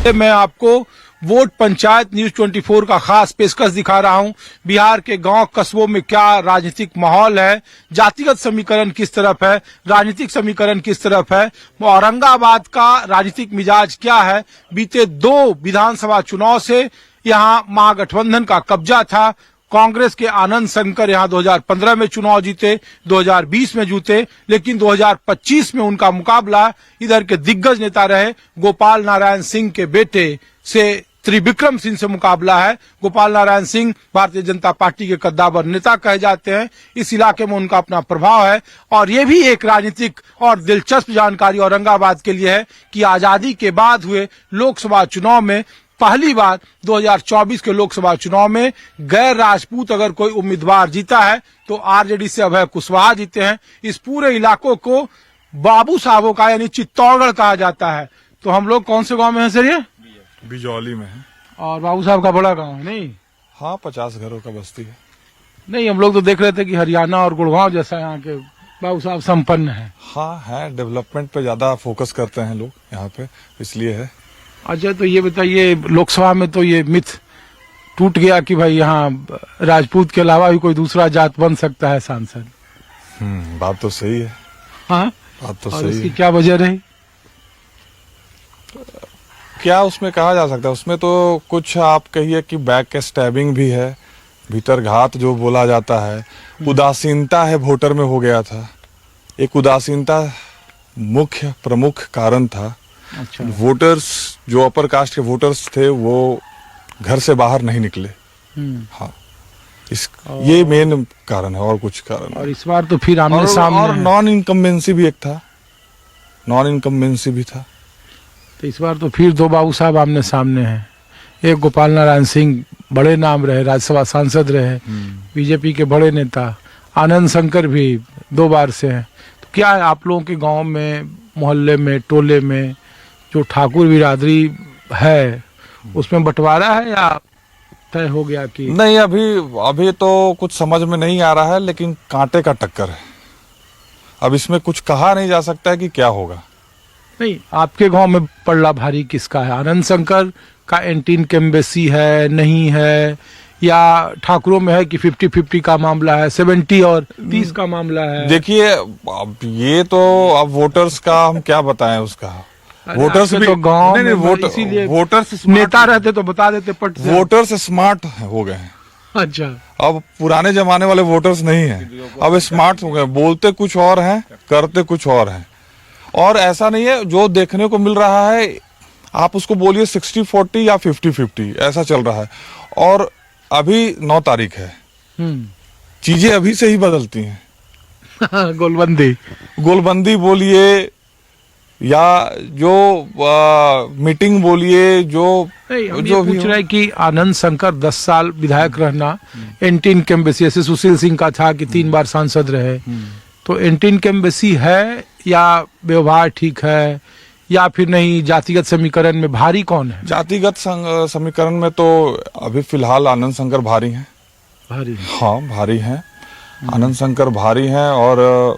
मैं आपको vote panchayat news 24 का खास पेशकश दिखा रहा हूं। बिहार के गांव कस्बों में क्या राजनीतिक माहौल है, जातिगत समीकरण किस तरफ है, राजनीतिक समीकरण किस तरफ है, औरंगाबाद का राजनीतिक मिजाज क्या है। बीते 2 विधानसभा चुनाव से यहां महागठबंधन का कब्जा था। कांग्रेस के आनंद शंकर यहां 2015 में चुनाव जीते, 2020 में जीते, लेकिन 2025 में उनका मुकाबला इधर के दिग्गज नेता रहे गोपाल नारायण सिंह के बेटे से त्रिविक्रम सिंह से मुकाबला है। गोपाल नारायण सिंह भारतीय जनता पार्टी के कद्दावर नेता कहे जाते हैं। इस इलाके में उनका अपना प्रभाव है और ये भी एक राजनीतिक और दिलचस्प जानकारी औरंगाबाद के लिए है कि आजादी के बाद हुए लोकसभा चुनाव में पहली बार 2024 के लोकसभा चुनाव में गैर राजपूत अगर कोई उम्मीदवार जीता है तो आरजेडी से अभय कुशवाहा जीते हैं। इस पूरे इलाकों को बाबू साहबों का यानी चित्तौड़गढ़ कहा जाता है। तो हम लोग कौन से गांव में हैं सर? ये बिजौली में है। और बाबू साहब का बड़ा गांव है नहीं? हाँ, 50 घरों का बस्ती है। नहीं, हम लोग तो देख रहे थे कि हरियाणा और गुड़गांव जैसा यहाँ के बाबू साहब संपन्न है। हाँ है, डेवलपमेंट पे ज्यादा फोकस करते हैं लोग यहाँ पे, इसलिए है। अच्छा, तो ये बताइए, लोकसभा में तो ये मिथ टूट गया कि भाई यहाँ राजपूत के अलावा भी कोई दूसरा जात बन सकता है सांसद। बात तो सही है। हाँ, बात तो और सही इसकी है। क्या वजह रही? क्या उसमें कहा जा सकता है? उसमें तो कुछ आप कहिए कि बैक स्टैबिंग भी है, भीतर घात जो बोला जाता है, उदासीनता है, वोटर में हो गया था। एक उदासीनता मुख्य प्रमुख कारण था। अच्छा, वोटर्स जो अपर कास्ट के वोटर्स थे वो घर से बाहर नहीं निकले। हाँ, ये मेन कारण है और कुछ कारण और इस बार तो फिर आमने सामने और नॉन इनकम्बेंसी भी एक था, नॉन इनकम्बेंसी भी था। तो इस बार तो फिर 2 बाबू साहब आमने सामने हैं। एक गोपाल नारायण सिंह बड़े नाम रहे, राज्यसभा सांसद रहे, बीजेपी के बड़े नेता। आनंद शंकर भी 2 बार से हैं। तो क्या है आप लोगों के गांव में, मोहल्ले में, टोले में जो ठाकुर बिरादरी है उसमें बंटवारा है या तय हो गया कि नहीं? अभी तो कुछ समझ में नहीं आ रहा है, लेकिन कांटे का टक्कर है। अब इसमें कुछ कहा नहीं जा सकता है कि क्या होगा। नहीं, आपके गांव में पल्ला भारी किसका है? आनंद शंकर का एंटी इनकम्बेंसी है, नहीं है, या ठाकुरों में है कि 50-50 का मामला है, 70 और 30 का मामला है? देखिए, अब ये तो अब वोटर्स का हम क्या बताएं उसका। वोटर्स भी तो गांव नहीं, में इसीलिए वोटर्स नेता रहते तो बता देते पट से। वोटर्स स्मार्ट हो गए हैं। अच्छा, अब पुराने जमाने वाले वोटर्स नहीं हैं, अब स्मार्ट हो गए। बोलते कुछ और हैं, करते कुछ और हैं। और ऐसा नहीं है जो देखने को मिल रहा है, आप उसको बोलिए 60-40 या 50-50 ऐसा चल रहा है। और अभी 9 तारीख है, चीजें अभी से ही बदलती हैं। गोलबंदी बोलिए या जो मीटिंग बोलिए, जो पूछ रहे कि आनंद शंकर 10 साल विधायक रहना, एंटी इनकम्बेंसी, ऐसे सुशील सिंह का था कि 3 बार सांसद रहे, तो एंटी इनकम्बेंसी है या व्यवहार ठीक है या फिर नहीं? जातिगत समीकरण में भारी कौन है? जातिगत समीकरण में तो अभी फिलहाल आनंद शंकर भारी हैं। भारी? हाँ, भारी हैं। आनंद शंकर भारी हैं और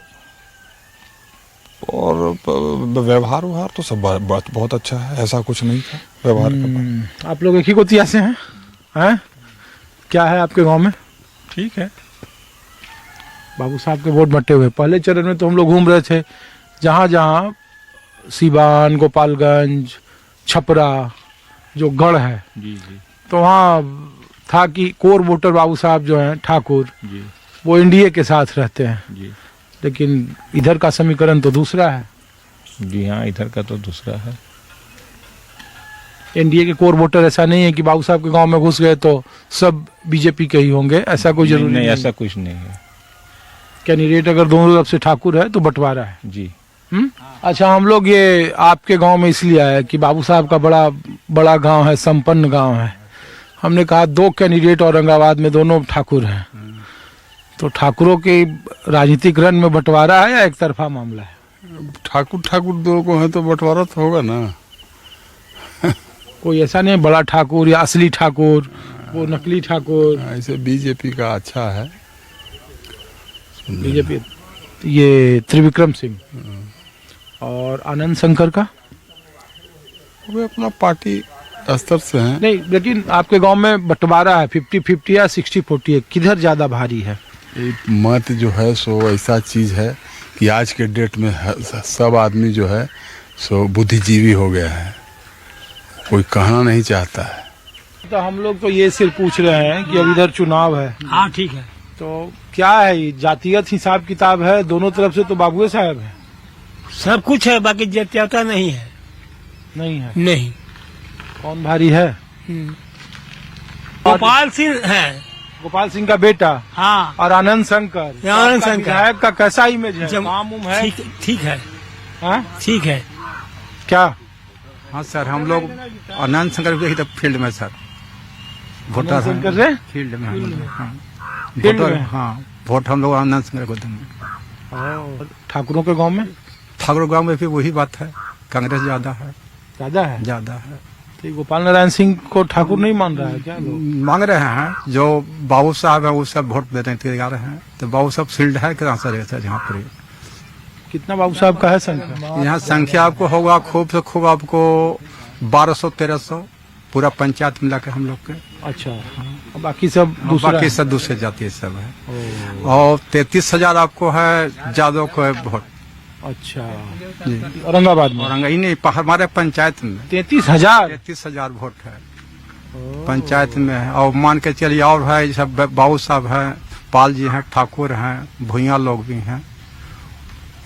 व्यवहार तो सब बहुत अच्छा है, ऐसा कुछ नहीं था व्यवहार का। आप लोग एक ही गोतिया से हैं? क्या है आपके गांव में? ठीक है, बाबू साहब के वोट बंटे हुए। पहले चरण में तो हम लोग घूम रहे थे, जहां जहां सीवान, गोपालगंज, छपरा जो गढ़ है जी, तो वहाँ था कि कोर वोटर बाबू साहब जो हैं ठाकुर, वो एनडीए के साथ रहते हैं जी। लेकिन इधर का समीकरण तो दूसरा है। जी हाँ, इधर का तो दूसरा है। एनडीए के कोर वोटर ऐसा नहीं है कि बाबू साहब के गांव में घुस गए तो सब बीजेपी के ही होंगे, ऐसा कोई जरूरी नहीं। ऐसा कुछ नहीं है। कैंडिडेट अगर दोनों तरफ से ठाकुर है तो बंटवारा है जी। अच्छा, हम लोग ये आपके गांव में इसलिए आए कि बाबू साहब का बड़ा गांव है, संपन्न गांव है। हमने कहा 2 कैंडिडेट औरंगाबाद में, दोनों ठाकुर हैं, तो ठाकुरों के राजनीतिक रण में बंटवारा है या एक तरफा मामला है? ठाकुर दोनों को है तो बंटवारा तो होगा ना। कोई ऐसा नहीं बड़ा ठाकुर या असली ठाकुर, वो नकली ठाकुर? ऐसे बीजेपी का अच्छा है। बीजेपी ये त्रिविक्रम सिंह और आनंद शंकर का वो अपना पार्टी स्तर से हैं। नहीं, लेकिन आपके गांव में बंटवारा है 50-50 या 60-40 है, किधर ज्यादा भारी है? ये मत जो है सो ऐसा चीज है कि आज के डेट में सब आदमी जो है सो बुद्धिजीवी हो गया है, कोई कहना नहीं चाहता है। तो हम लोग तो ये सिर्फ पूछ रहे हैं कि अब इधर चुनाव है, हाँ ठीक है। तो क्या है ये जातिगत हिसाब किताब है? दोनों तरफ से तो बाबुए साहब है। सब कुछ है, बाकी जातीयता नहीं है। नहीं है? नहीं। कौन भारी है? गोपाल सिंह है। गोपाल सिंह का बेटा हाँ। और आनंद शंकर। आनंद आपका शंकर। विधायक का कैसा इमेज है? जब- काम उम है? ठीक है। हाँ? ठीक है। क्या हाँ सर, हम लोग आनंद शंकर के ही तो फील्ड में सर वोटर आनंद शंकर से? हैं, फील्ड में हम लोग, हाँ फील्ड वोटर, में? हाँ वोट हम लोग आनंद शंकर को देंगे। और ठाकुरों के गांव में ठाकुर गांव में भी वही बात है, कांग्रेस ज्यादा है। ज्यादा है? ज्यादा है। तो गोपाल नारायण सिंह को ठाकुर नहीं मान रहा है क्या लोग? मांग रहे हैं, जो बाबू साहब है वो सब वोट देने के तैयार हैं। तो बाबू साहब फील्ड है कहाँ सर यहाँ पर? कितना बाबू साहब का है संख्या? यहाँ संख्या आपको होगा खूब से खूब आपको 1200-1300 पूरा पंचायत मिला के हम लोग के। अच्छा, और बाकी सब दूसरा बाकी है? सब दूसरे जाति सब है। और 33,000 आपको है जादव को है वोट। अच्छा, जी। औरंगाबाद में और ही नहीं, हमारे पंचायत में 33,000। 33,000 वोट है पंचायत में है। और मान के चलिए और है सब बाबू साहब हैं, पाल जी हैं, ठाकुर हैं, भुइया लोग भी हैं।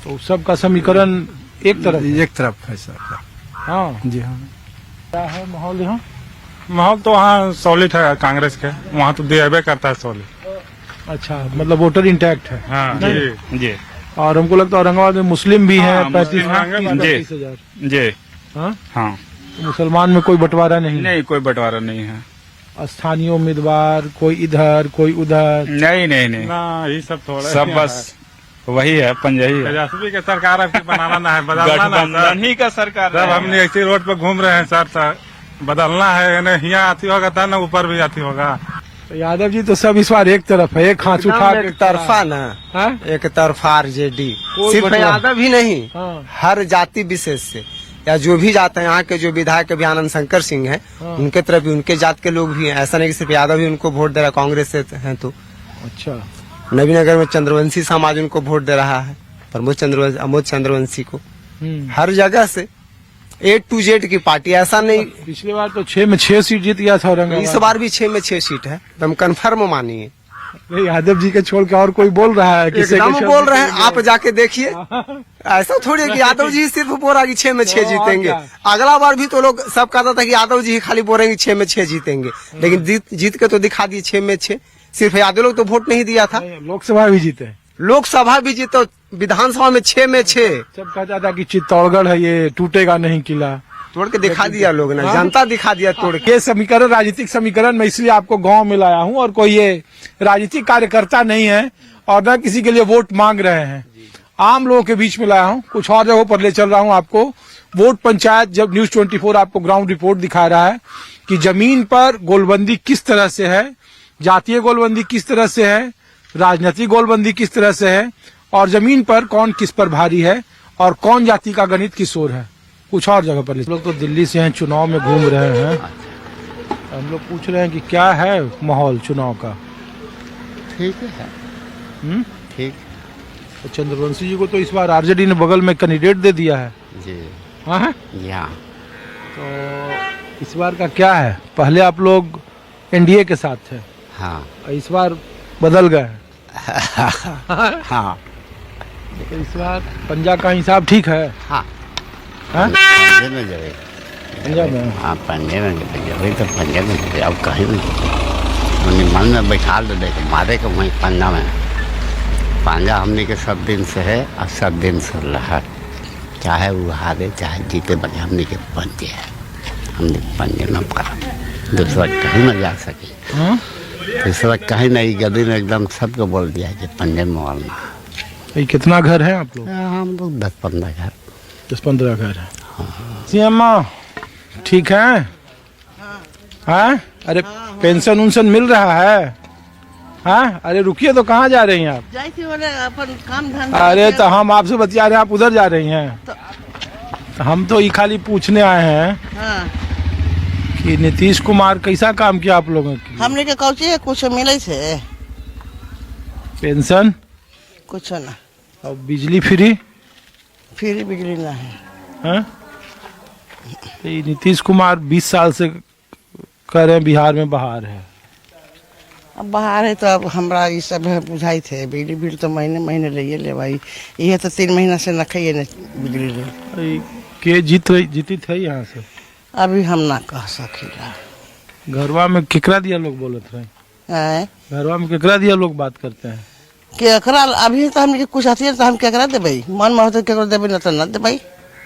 तो सबका समीकरण एक तरफ है? एक तरफ है सर। हाँ। जी हाँ। क्या है माहौल यहाँ? माहौल तो वहाँ सॉलिड है कांग्रेस के, वहाँ तो देवे करता है सॉलिड। अच्छा, मतलब वोटर इंटैक्ट है। हाँ जी जी और हमको लगता है औरंगाबाद में मुस्लिम भी है, हाँ, 35,000। जी हाँ, हाँ। तो मुसलमान में कोई बंटवारा नहीं? नहीं, कोई बंटवारा नहीं है। स्थानीय उम्मीदवार कोई इधर कोई उधर? नहीं नहीं नहीं ना, ये सब थोड़ा सब बस वही है, पंजाही है। तेजस्वी की सरकार आपकी बनाना ना है, बदलना ना ही का सरकार। जब हमने ऐसी रोड पे घूम रहे हैं सर, बदलना है ना, यहाँ आती होगा था ना, ऊपर भी आती होगा। तो यादव जी तो सब इस बार एक तरफ है, एक हाथ उठा के एक तरफा ना, हाँ? एक तरफा आरजेडी। कोई सिर्फ बटवा- यादव ही नहीं, हाँ। हर जाति विशेष से या जो भी जाते हैं, यहाँ के जो विधायक अभी आनंद शंकर सिंह हैं, हाँ। उनके तरफ भी उनके जात के लोग भी हैं। ऐसा नहीं कि सिर्फ यादव ही उनको वोट दे रहा है, कांग्रेस से हैं तो। अच्छा, नवीनगर में चंद्रवंशी समाज उनको वोट दे रहा है, अमोद चंद्रवंशी को। हर जगह से A to Z की पार्टी, ऐसा नहीं। पिछली बार तो 6 में 6 सीट जीत गया था औरंगाबाद। इस बार भी 6 में 6 सीट है, हम कन्फर्म मानिए। नहीं, यादव जी के छोड़ के और कोई बोल रहा है? किसी एकदम के बोल रहे हैं, आप जाके देखिए। ऐसा थोड़ी है कि यादव जी सिर्फ बोल रहा है कि 6 में 6 तो जीतेंगे। और अगला बार भी तो लोग सब कहता था कि यादव जी ही खाली बोल रहे हैं कि 6 में 6 जीतेंगे, लेकिन जीत के तो दिखा दिए 6 में 6। सिर्फ यादव लोग तो वोट नहीं दिया था, लोकसभा भी जीते, लोकसभा भी जीते, विधानसभा में 6 में 6 सब कहता था कि चित्तौड़गढ़ है, ये टूटेगा नहीं किला। तोड़ के दिखा दिया लोग ने, जनता दिखा दिया तोड़ के। ये समीकरण, राजनीतिक समीकरण मैं इसलिए आपको गांव में लाया हूं, और कोई ये राजनीतिक कार्यकर्ता नहीं है और न किसी के लिए वोट मांग रहे हैं, आम लोगों के बीच में लाया हूं। कुछ और जगहों पर ले चल रहा हूं आपको। वोट पंचायत, जब न्यूज 24 आपको ग्राउंड रिपोर्ट दिखा रहा है कि जमीन पर गोलबंदी किस तरह से है, जातीय गोलबंदी किस तरह से है, राजनीतिक गोलबंदी किस तरह से है, और जमीन पर कौन किस पर भारी है और कौन जाति का गणित किस ओर है। कुछ और जगह पर लोग तो दिल्ली से हैं, चुनाव में घूम रहे हैं। हम लोग पूछ रहे हैं कि क्या है माहौल चुनाव का? ठीक है। ठीक तो चंद्रवंशी जी को तो इस बार आरजेडी ने बगल में कैंडिडेट दे दिया है। जी हाँ, यहाँ तो इस बार का क्या है? पहले आप लोग एनडीए के साथ थे, हाँ इस बार बदल गए हैं। हाँ तो इस बार पंजा का हिसाब ठीक है? हाँ हाँ? पंजे में जब पंजाब में? हाँ पंजे में जब तो पंजे में जब अब कहीं नहीं हमने मन में बैठा दे देखे मारे को वहीं पंजा में। पंजा हमने के सब दिन से है और सब दिन से रहा, चाहे वो हारे चाहे जीते, बने हमने के पंजे है, हमने पंजे में करा, दूसरा कहीं न जा सके। हाँ? दूसरा कहीं नहीं, गली में एकदम सबको बोल दिया कि पंजे में मारना। ये कितना घर है आप लोग? हम लोग 10-15 घर, 10-15 घर है। सीएम्मा ठीक है? हाँ? अरे पेंशन उनशन मिल रहा है? हाँ? अरे रुकिए, तो कहाँ जा रही हैं आप? अपन काम धंधा। अरे तो हम आपसे बतिया रहे हैं, आप उधर जा रही हैं। तो हम तो ये खाली पूछने आए हैं हाँ। कि नीतीश कुमार कैसा काम किया आप लोगों की? हमने के कौची कुछ मिले से पेंशन कुछ ना, और बिजली फ्री फिर बिजली ना है। हैं? तो ये नीतीश कुमार 20 साल से कह रहे हैं बिहार में बहार है। अब बाहर है तो अब हमरा ये सब बुझाई थे, बिजली बिल तो महीने महीने ले भाई, ये तो 3 महीना से न खाइए न बिजली ले। अरे, के जीती थे यहाँ से? अभी हम ना कह सकीला। घरवा में केकरा दिया लोग बोलत रहे? हैं? घरवा में केकरा दिया लोग बात करते हैं? केकरा अभी तो हमके कुछ आती है तो हम केकरा देबै, मन में होते केकरा देबै, न तो न देबै,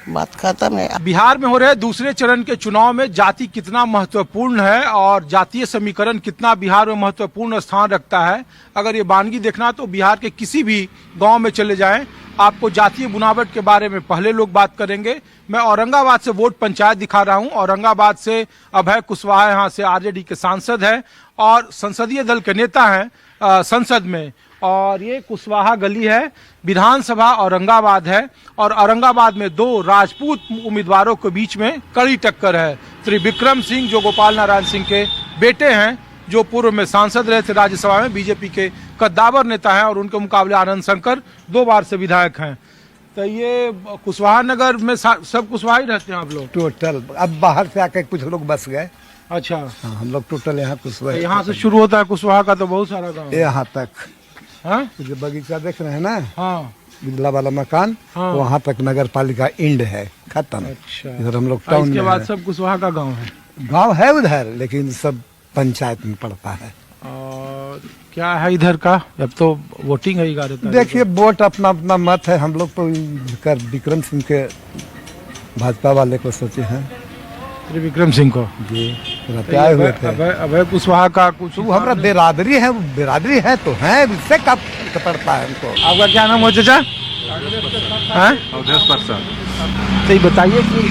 बात खत्म है। बिहार में हो रहे दूसरे चरण के चुनाव में जाति कितना महत्वपूर्ण है और जातीय समीकरण कितना बिहार में महत्वपूर्ण स्थान रखता है, अगर ये बानगी देखना तो बिहार के किसी भी गांव में चले जाएं, आपको जातीय बुनावट के बारे में पहले लोग बात करेंगे। मैं औरंगाबाद से वोट पंचायत दिखा रहा हूं। औरंगाबाद से अभय कुशवाहा यहाँ से आरजेडी के सांसद हैं और संसदीय दल के नेता हैं संसद में, और ये कुशवाहा गली है, विधानसभा औरंगाबाद है, और औरंगाबाद में 2 राजपूत उम्मीदवारों के बीच में कड़ी टक्कर है। त्रिविक्रम सिंह जो गोपाल नारायण सिंह के बेटे हैं, जो पूर्व में सांसद रहे थे राज्यसभा में, बीजेपी के कद्दावर नेता हैं, और उनके मुकाबले आनंद शंकर 2 बार से विधायक हैं। तो ये कुशवाहा नगर में सब कुशवाहा ही रहते हैं आप लोग? टोटल अब बाहर से आके कुछ लोग बस गए। अच्छा। हाँ, हम लोग टोटल यहाँ कुशवाहा, यहाँ से शुरू होता है कुशवाहा का तो बहुत सारा गाँव यहाँ तक। हाँ? जो बगीचा देख रहे हैं ना, हाँ, बिजला वाला मकान, हाँ। वहाँ तक नगर पालिका इंड है, खत्म। अच्छा। इधर हम लोग टाउन इसके में बाद हैं। सब कुशवाहा का गांव है? गांव है उधर, लेकिन सब पंचायत में पड़ता है। और क्या है इधर का? अब तो वोटिंग है 11 तारीख। देखिए, वोट अपना अपना मत है, हम लोग तो कर विक्रम सिंह के भाजपा वाले को सोचे हैं। त्रिविक्रम सिंह को जी आए हुए थे। अभय कुशवाहा का कुछ वो हमारा बिरादरी है, बिरादरी है तो है, इससे कब पड़ता है हमको। आपका क्या नाम हो चाचा? तो ये बताइए कि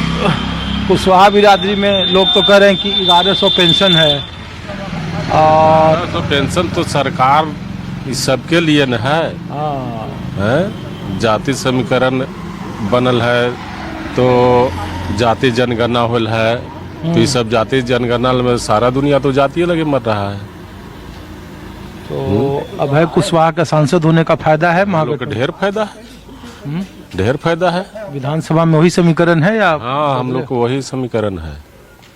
कुशवाहा बिरादरी में लोग तो कह रहे हैं कि 1100 पेंशन है, और तो पेंशन तो सरकार इस सबके लिए न है। हैं? जाति समीकरण बनल है तो जाति जनगणना होल है, तो ये सब जाति जनगणना में सारा दुनिया तो जातीय लगे मर रहा है। तो अभय कुशवाहा का सांसद होने का फायदा है लोग ढेर फायदा है, ढेर फायदा है। विधानसभा में वही समीकरण है या? हाँ, हम लोग को वही समीकरण है,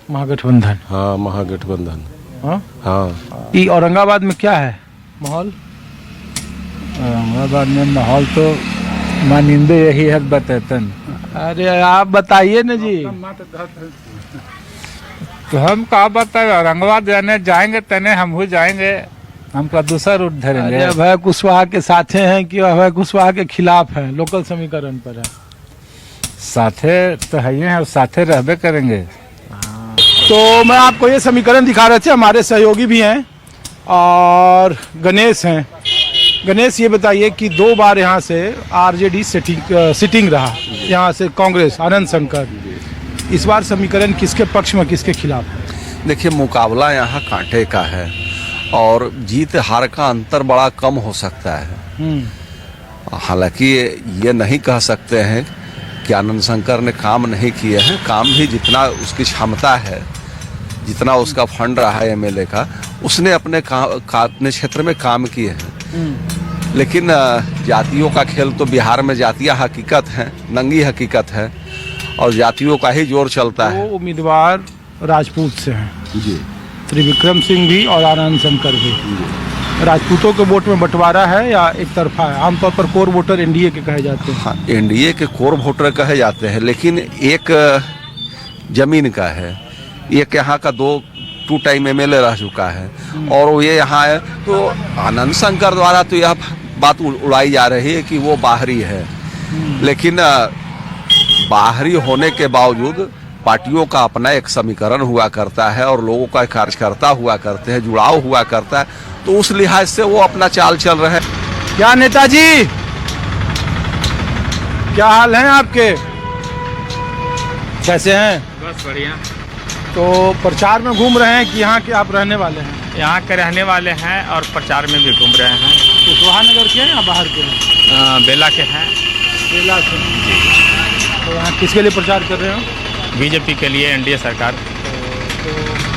महागठबंधन। हाँ, महागठबंधन। हाँ, हाँ। ये औरंगाबाद में क्या है माहौल? औरंगाबाद में माहौल तो मानिंदे यही है बतेतन। अरे आप बताइए ना जी। तो हम क्या बताए, औरंगाबाद जाने जाएंगे तने हम हो जाएंगे, हमका दूसरा रूट धरेंगे। अभय कुशवाहा के साथे हैं कि अभय कुशवाहा के खिलाफ हैं? लोकल समीकरण पर है। साथे तो है ही हैं और साथे रहबे करेंगे। तो मैं आपको ये समीकरण दिखा रहे थे, हमारे सहयोगी भी हैं और गणेश हैं। गणेश, ये बताइए कि 2 बार यहाँ से आरजेडी सिटिंग रहा, यहाँ से कांग्रेस आनंद शंकर, इस बार समीकरण किसके पक्ष में किसके खिलाफ है? देखिए, मुकाबला यहाँ कांटे का है और जीत हार का अंतर बड़ा कम हो सकता है। हालांकि ये नहीं कह सकते हैं कि आनंद शंकर ने काम नहीं किए हैं, काम भी जितना उसकी क्षमता है, जितना उसका फंड रहा है एमएलए का, उसने अपने अपने क्षेत्र में काम किए हैं। लेकिन जातियों का खेल तो बिहार में जातीय हकीकत है, नंगी हकीकत है, और जातियों का ही जोर चलता है। उम्मीदवार राजपूत से हैं जी, त्रिविक्रम सिंह भी और आनंद शंकर भी। राजपूतों के वोट में बंटवारा है या एक तरफा है? आमतौर पर कोर वोटर एनडीए के कहे जाते हैं। हाँ, एनडीए के कोर वोटर कहे जाते हैं, लेकिन एक जमीन का है, एक यहाँ का 2 टाइम एमएलए रह चुका है, और ये यहाँ है। तो आनंद शंकर द्वारा तो यह बात उड़ाई जा रही है कि वो बाहरी है, लेकिन बाहरी होने के बावजूद पार्टियों का अपना एक समीकरण हुआ करता है और लोगों का कार्यकर्ता हुआ करते हैं, जुड़ाव हुआ करता है, तो उस लिहाज से वो अपना चाल चल रहे हैं। क्या नेताजी, क्या हाल है आपके? कैसे हैं? बस बढ़िया। तो प्रचार में घूम रहे हैं कि यहाँ के आप रहने वाले हैं? यहाँ के रहने वाले हैं और प्रचार में भी घूम रहे हैं। कुशवाहा नगर के हैं या बाहर के हैं? बेला के हैं। बेला से। तो यहाँ किसके लिए प्रचार कर रहे हो? बीजेपी के लिए, एनडीए सरकार।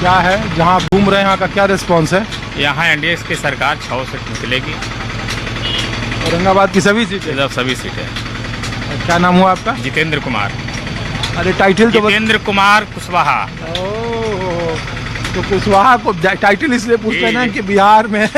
क्या है जहाँ आप घूम रहे हैं यहाँ का क्या रिस्पॉन्स है? यहाँ एनडीए की सरकार 6 सीट निकलेगी। औरंगाबाद की सभी सीटें? सभी सीटें। क्या नाम हुआ आपका? जितेंद्र कुमार। अरे टाइटल तो जितेंद्र कुमार कुशवाहा। तो कुशवाहा को टाइटल इसलिए पूछते हैं ना कि बिहार में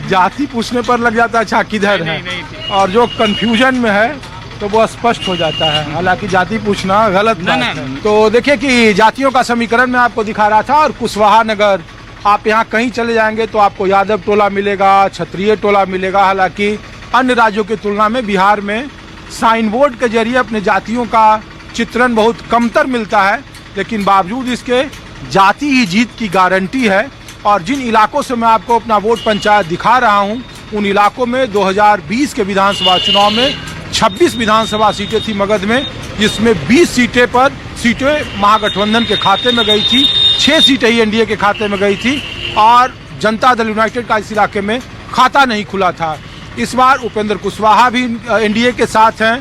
जाति पूछने पर लग जाता है अच्छा किधर है, और जो कंफ्यूजन में है तो वो स्पष्ट हो जाता है। हालांकि जाति पूछना गलत बात है। तो देखिए कि जातियों का समीकरण मैं आपको दिखा रहा था, और कुशवाहा नगर आप यहाँ कहीं चले जाएंगे तो आपको यादव टोला मिलेगा, क्षत्रिय टोला मिलेगा। हालांकि अन्य राज्यों की तुलना में बिहार में साइन बोर्ड के जरिए अपने जातियों का चित्रण बहुत कमतर मिलता है, लेकिन बावजूद इसके जाति ही जीत की गारंटी है। और जिन इलाकों से मैं आपको अपना वोट पंचायत दिखा रहा हूं, उन इलाकों में 2020 के विधानसभा चुनाव में 26 विधानसभा सीटें थी मगध में, जिसमें 20 सीटें महागठबंधन के खाते में गई थी, 6 सीटें ही एनडीए के खाते में गई थी, और जनता दल यूनाइटेड का इस इलाके में खाता नहीं खुला था। इस बार उपेंद्र कुशवाहा भी एनडीए के साथ हैं,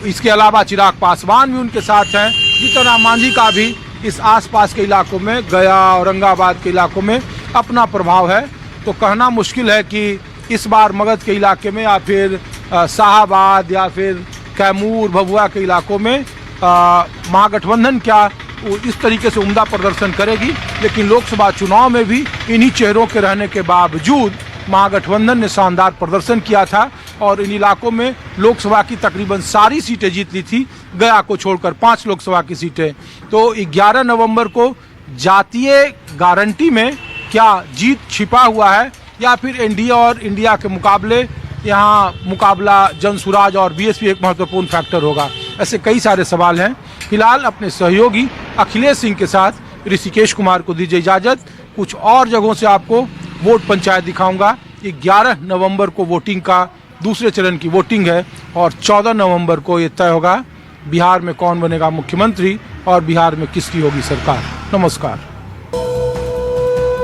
इसके अलावा चिराग पासवान भी उनके साथ हैं, जीतन राम मांझी का भी इस आसपास के इलाकों में, गया औरंगाबाद के इलाकों में अपना प्रभाव है। तो कहना मुश्किल है कि इस बार मगध के इलाके में या फिर शाहाबाद या फिर कैमूर भभुआ के इलाकों में महागठबंधन क्या इस तरीके से उम्दा प्रदर्शन करेगी। लेकिन लोकसभा चुनाव में भी इन्हीं चेहरों के रहने के बावजूद महागठबंधन ने शानदार प्रदर्शन किया था और इन इलाकों में लोकसभा की तकरीबन सारी सीटें जीत ली थी, गया को छोड़कर 5 लोकसभा की सीटें। तो 11 नवंबर को जातीय गारंटी में क्या जीत छिपा हुआ है, या फिर एनडीए और इंडिया के मुकाबले यहाँ मुकाबला जनसुराज और बीएसपी एक महत्वपूर्ण फैक्टर होगा? ऐसे कई सारे सवाल हैं। फिलहाल अपने सहयोगी अखिलेश सिंह के साथ ऋषिकेश कुमार को दीजिए इजाजत। कुछ और जगहों से आपको वोट पंचायत दिखाऊंगा। 11 नवंबर को वोटिंग का दूसरे चरण की वोटिंग है और 14 नवंबर को ये तय होगा बिहार में कौन बनेगा मुख्यमंत्री और बिहार में किसकी होगी सरकार। नमस्कार।